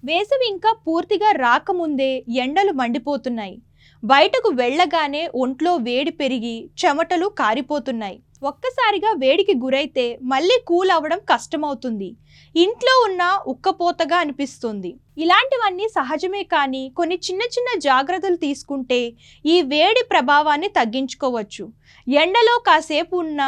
వేసవి ఇంకా పూర్తిగా రాకముందే ఎండలు మండిపోతున్నాయి. బయటకు వెళ్ళగానే ఒంట్లో వేడి పెరిగి చెమటలు కారిపోతున్నాయి. ఒక్కసారిగా వేడికి గురైతే మళ్ళీ కూల్ అవ్వడం కష్టమవుతుంది. ఇంట్లో ఉన్న ఉక్కపోతగా అనిపిస్తుంది. ఇలాంటివన్నీ సహజమే, కానీ కొన్ని చిన్న చిన్న జాగ్రత్తలు తీసుకుంటే ఈ వేడి ప్రభావాన్ని తగ్గించుకోవచ్చు. ఎండలో కాసేపు ఉన్న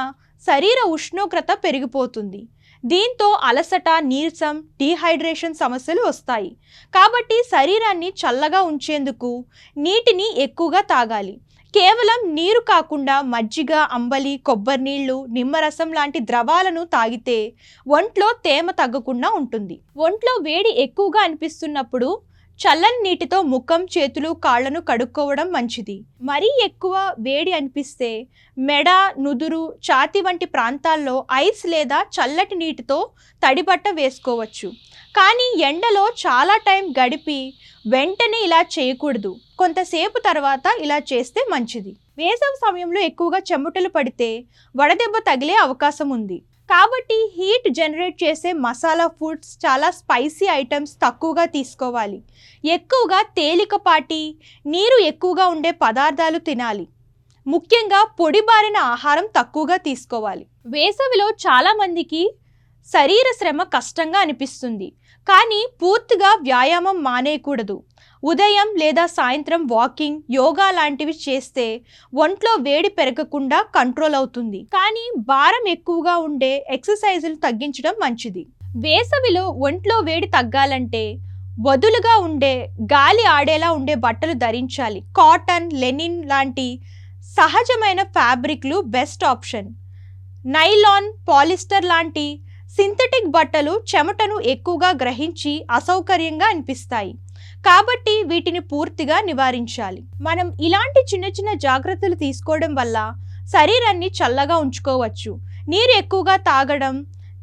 శరీర ఉష్ణోగ్రత పెరిగిపోతుంది. దీంతో అలసట, నీరసం, డీహైడ్రేషన్ సమస్యలు వస్తాయి. కాబట్టి శరీరాన్ని చల్లగా ఉంచేందుకు నీటిని ఎక్కువగా తాగాలి. కేవలం నీరు కాకుండా మజ్జిగ, అంబలి, కొబ్బరి నీళ్లు, నిమ్మరసం లాంటి ద్రవాలను తాగితే ఒంట్లో తేమ తగ్గకుండా ఉంటుంది. ఒంట్లో వేడి ఎక్కువగా అనిపిస్తున్నప్పుడు చల్లని నీటితో ముఖం, చేతులు, కాళ్లను కడుక్కోవడం మంచిది. మరీ ఎక్కువ వేడి అనిపిస్తే మెడ, నుదురు, ఛాతీ వంటి ప్రాంతాల్లో ఐస్ లేదా చల్లటి నీటితో తడిబట్ట వేసుకోవచ్చు. కానీ ఎండలో చాలా టైం గడిపి వెంటనే ఇలా చేయకూడదు. కొంతసేపు తర్వాత ఇలా చేస్తే మంచిది. వేసవి సమయంలో ఎక్కువగా చెమటలు పడితే వడదెబ్బ తగిలే అవకాశం ఉంది. కాబట్టి హీట్ జనరేట్ చేసే మసాలా ఫుడ్స్, చాలా స్పైసీ ఐటమ్స్ తక్కువగా తీసుకోవాలి. ఎక్కువగా తేలికపాటి, నీరు ఎక్కువగా ఉండే పదార్థాలు తినాలి. ముఖ్యంగా పొడిబారిన ఆహారం తక్కువగా తీసుకోవాలి. వేసవిలో చాలామందికి శరీర శ్రమ కష్టంగా అనిపిస్తుంది, కానీ పూర్తిగా వ్యాయామం మానేయకూడదు. ఉదయం లేదా సాయంత్రం వాకింగ్, యోగా లాంటివి చేస్తే ఒంట్లో వేడి పెరగకుండా కంట్రోల్ అవుతుంది. కానీ భారం ఎక్కువగా ఉండే ఎక్సర్సైజులు తగ్గించడం మంచిది. వేసవిలో ఒంట్లో వేడి తగ్గాలంటే వదులుగా ఉండే, గాలి ఆడేలా ఉండే బట్టలు ధరించాలి. కాటన్, లెనిన్ లాంటి సహజమైన ఫ్యాబ్రిక్లు బెస్ట్ ఆప్షన్. నైలాన్, పాలిస్టర్ లాంటి సింథటిక్ బట్టలు చెమటను ఎక్కువగా గ్రహించి అసౌకర్యంగా అనిపిస్తాయి. కాబట్టి వీటిని పూర్తిగా నివారించాలి. మనం ఇలాంటి చిన్న చిన్న జాగ్రత్తలు తీసుకోవడం వల్ల శరీరాన్ని చల్లగా ఉంచుకోవచ్చు. నీరు ఎక్కువగా తాగడం,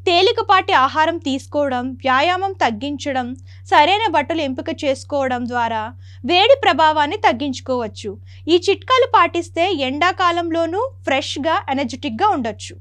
తేలికపాటి ఆహారం తీసుకోవడం, వ్యాయామం తగ్గించడం, సరైన బట్టలు ఎంపిక చేసుకోవడం ద్వారా వేడి ప్రభావాన్ని తగ్గించుకోవచ్చు. ఈ చిట్కాలు పాటిస్తే ఎండాకాలంలోనూ ఫ్రెష్గా, ఎనర్జెటిక్గా ఉండొచ్చు.